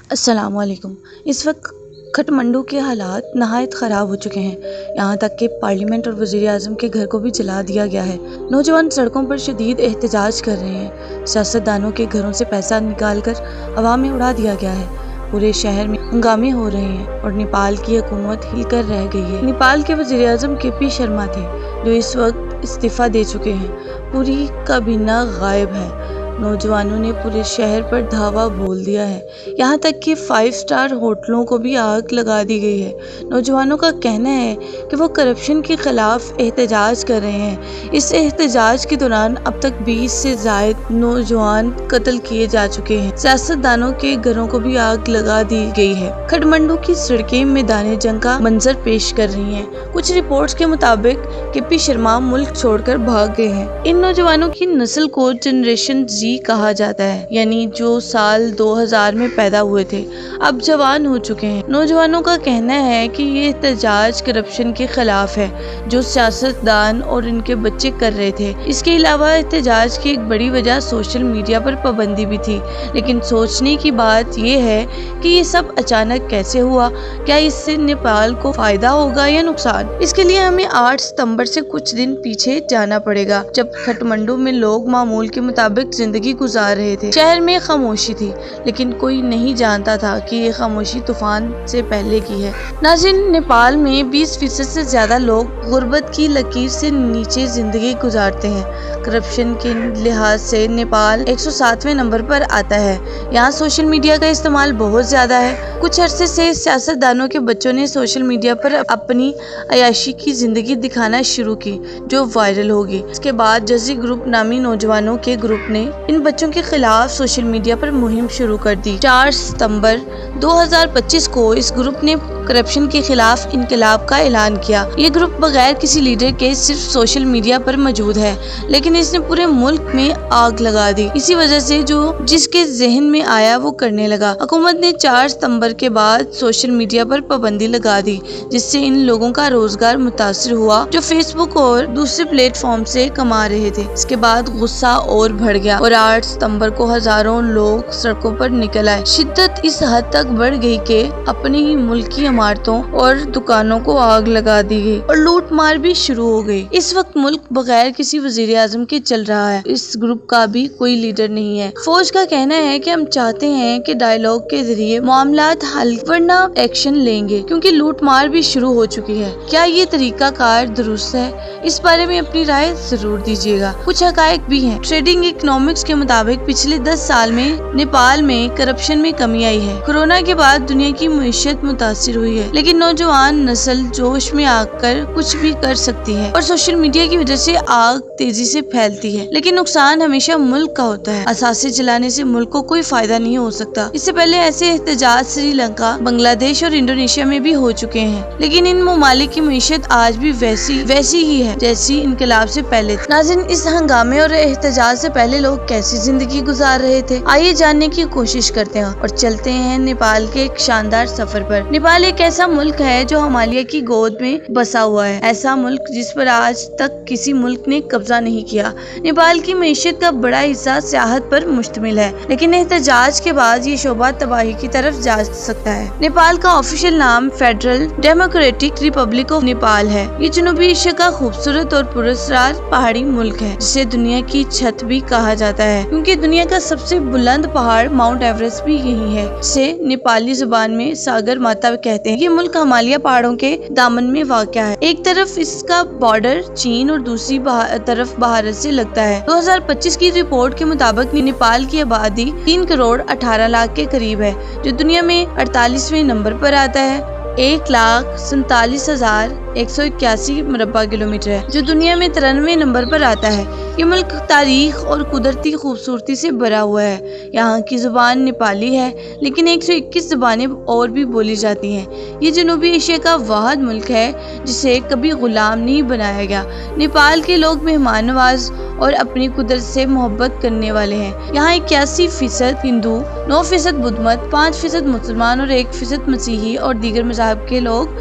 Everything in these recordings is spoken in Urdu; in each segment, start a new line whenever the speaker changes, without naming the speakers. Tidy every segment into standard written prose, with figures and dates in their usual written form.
السلام علیکم۔ اس وقت کھٹمنڈو کے حالات نہایت خراب ہو چکے ہیں، یہاں تک کہ پارلیمنٹ اور وزیر اعظم کے گھر کو بھی جلا دیا گیا ہے۔ نوجوان سڑکوں پر شدید احتجاج کر رہے ہیں۔ سیاستدانوں کے گھروں سے پیسہ نکال کر ہوا میں اڑا دیا گیا ہے۔ پورے شہر میں ہنگامے ہو رہے ہیں اور نیپال کی حکومت ہل کر رہ گئی ہے۔ نیپال کے وزیر اعظم کے پی شرما تھے، جو اس وقت استعفیٰ دے چکے ہیں۔ پوری کابینہ غائب ہے۔ نوجوانوں نے پورے شہر پر دھاوا بول دیا ہے، یہاں تک کہ 5 اسٹار ہوٹلوں کو بھی آگ لگا دی گئی ہے۔ نوجوانوں کا کہنا ہے کہ وہ کرپشن کے خلاف احتجاج کر رہے ہیں۔ اس احتجاج کے دوران اب تک 20 سے زائد نوجوان قتل کیے جا چکے ہیں۔ سیاستدانوں کے گھروں کو بھی آگ لگا دی گئی ہے۔ کھٹمنڈو کی سڑکیں میدان جنگ کا منظر پیش کر رہی ہیں۔ کچھ رپورٹس کے مطابق کے پی شرما ملک چھوڑ کر بھاگ گئے ہیں۔ ان نوجوانوں کی نسل کو جنریشن زی کہا جاتا ہے، یعنی جو سال 2000 میں پیدا ہوئے تھے، اب جوان ہو چکے ہیں۔ نوجوانوں کا کہنا ہے کہ یہ احتجاج کرپشن کے خلاف ہے، جو سیاستدان اور ان کے بچے کر رہے تھے۔ اس کے علاوہ احتجاج کی ایک بڑی وجہ سوشل میڈیا پر پابندی بھی تھی، لیکن سوچنے کی بات یہ ہے کہ یہ سب اچانک کیسے ہوا؟ کیا اس سے نیپال کو فائدہ ہوگا یا نقصان؟ اس کے لیے ہمیں 8 ستمبر سے کچھ دن پیچھے جانا پڑے گا، جب کھٹمنڈو میں لوگ معمول کے مطابق زندگی گزار رہے تھے۔ شہر میں خاموشی تھی، لیکن کوئی نہیں جانتا تھا کہ یہ خاموشی طوفان سے پہلے کی ہے۔ ناظرین، نیپال میں 20% سے زیادہ لوگ غربت کی لکیر سے نیچے زندگی گزارتے ہیں۔ کرپشن کے لحاظ سے نیپال 107ویں نمبر پر آتا ہے۔ یہاں سوشل میڈیا کا استعمال بہت زیادہ ہے۔ کچھ عرصے سے سیاستدانوں کے بچوں نے سوشل میڈیا پر اپنی عیاشی کی زندگی دکھانا شروع کی، جو وائرل ہوگی۔ اس کے بعد جزی گروپ نامی نوجوانوں کے گروپ نے ان بچوں کے خلاف سوشل میڈیا پر مہم شروع کر دی۔ 4 ستمبر 2025 کو اس گروپ نے کرپشن کے خلاف انقلاب کا اعلان کیا۔ یہ گروپ بغیر کسی لیڈر کے صرف سوشل میڈیا پر موجود ہے، لیکن اس نے پورے ملک میں آگ لگا دی۔ اسی وجہ سے جس کے ذہن میں آیا وہ کرنے لگا۔ حکومت نے 4 ستمبر کے بعد سوشل میڈیا پر پابندی لگا دی، جس سے ان لوگوں کا روزگار متاثر ہوا جو فیس بک اور دوسرے پلیٹ فارم سے کما رہے تھے۔ اس کے بعد غصہ اور بڑھ گیا اور 8 ستمبر کو ہزاروں لوگ سڑکوں پر نکل آئے۔ شدت اس حد تک بڑھ گئی کہ اپنی ہی ملک کی عمارتوں اور دکانوں کو آگ لگا دی گئی اور لوٹ مار بھی شروع ہو گئی۔ اس وقت ملک بغیر کسی وزیر اعظم کے چل رہا ہے۔ اس گروپ کا بھی کوئی لیڈر نہیں ہے۔ فوج کا کہنا ہے کہ ہم چاہتے ہیں کہ ڈائیلاگ کے ذریعے معاملات حل، ورنہ ایکشن لیں گے، کیونکہ لوٹ مار بھی شروع ہو چکی ہے۔ کیا یہ طریقہ کار درست ہے؟ اس بارے میں اپنی رائے ضرور دیجیے گا۔ کچھ حقائق بھی ہیں۔ ٹریڈنگ اکنامکس کے مطابق پچھلے 10 سال میں نیپال میں کرپشن میں کمی آئی ہے۔ کورونا کے بعد دنیا کی معیشت متاثر ہوئی ہے، لیکن نوجوان نسل جوش میں آ کر کچھ بھی کر سکتی ہے اور سوشل میڈیا کی وجہ سے آگ تیزی سے پھیلتی ہے، لیکن نقصان ہمیشہ ملک کا ہوتا ہے۔ اثاثے جلانے سے ملک کو کوئی فائدہ نہیں ہو سکتا۔ اس سے پہلے ایسے احتجاج سری لنکا، بنگلہ دیش اور انڈونیشیا میں بھی ہو چکے ہیں، لیکن ان ممالک کی معیشت آج بھی ویسی ہی ہے جیسی انقلاب سے پہلے تھی۔ ناظرین، اس ہنگامے اور احتجاج سے پہلے لوگ کیسی زندگی گزار رہے تھے؟ آئیے جاننے کی کوشش کرتے ہیں اور چلتے ہیں نیپال کے ایک شاندار سفر پر۔ نیپال ایک ایسا ملک ہے جو ہمالیہ کی گود میں بسا ہوا ہے، ایسا ملک جس پر آج تک کسی ملک نے قبضہ نہیں کیا۔ نیپال کی معیشت کا بڑا حصہ سیاحت پر مشتمل ہے، لیکن احتجاج کے بعد یہ شعبہ تباہی کی طرف جا سکتا ہے۔ نیپال کا آفیشیل نام federal democratic republic of Nepal ہے۔ یہ جنوبی ایشیا کا خوبصورت اور پراسرار پہاڑی ملک ہے، جسے دنیا کی چھت بھی کہا جاتا ہے، کیونکہ دنیا کا سب سے بلند پہاڑ ماؤنٹ ایورسٹ بھی یہی ہے، جسے نیپالی زبان میں ساگر ماتا کہتے ہیں۔ یہ ملک ہمالیہ پہاڑوں کے دامن میں واقع ہے۔ ایک طرف اس کا بارڈر چین اور دوسری طرف بھارت سے لگتا ہے۔ 2025 کی رپورٹ کے مطابق نیپال کی آبادی 3 کروڑ 18 لاکھ کے قریب ہے، جو دنیا میں 48ویں نمبر پر آتا ہے۔ 1,47,181 مربع کلومیٹر ہے، جو دنیا میں 93ویں نمبر پر آتا ہے۔ یہ ملک تاریخ اور قدرتی خوبصورتی سے بھرا ہوا ہے۔ یہاں کی زبان نیپالی ہے، لیکن 121 زبانیں اور بھی بولی جاتی ہیں۔ یہ جنوبی ایشیا کا واحد ملک ہے جسے کبھی غلام نہیں بنایا گیا۔ نیپال کے لوگ مہمان نواز اور اپنی قدرت سے محبت کرنے والے ہیں۔ یہاں 81% ہندو، 9% بدھ مت، 5% مسلمان اور 1% مسیحی اور دیگر مذاہب کے لوگ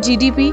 GDP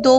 2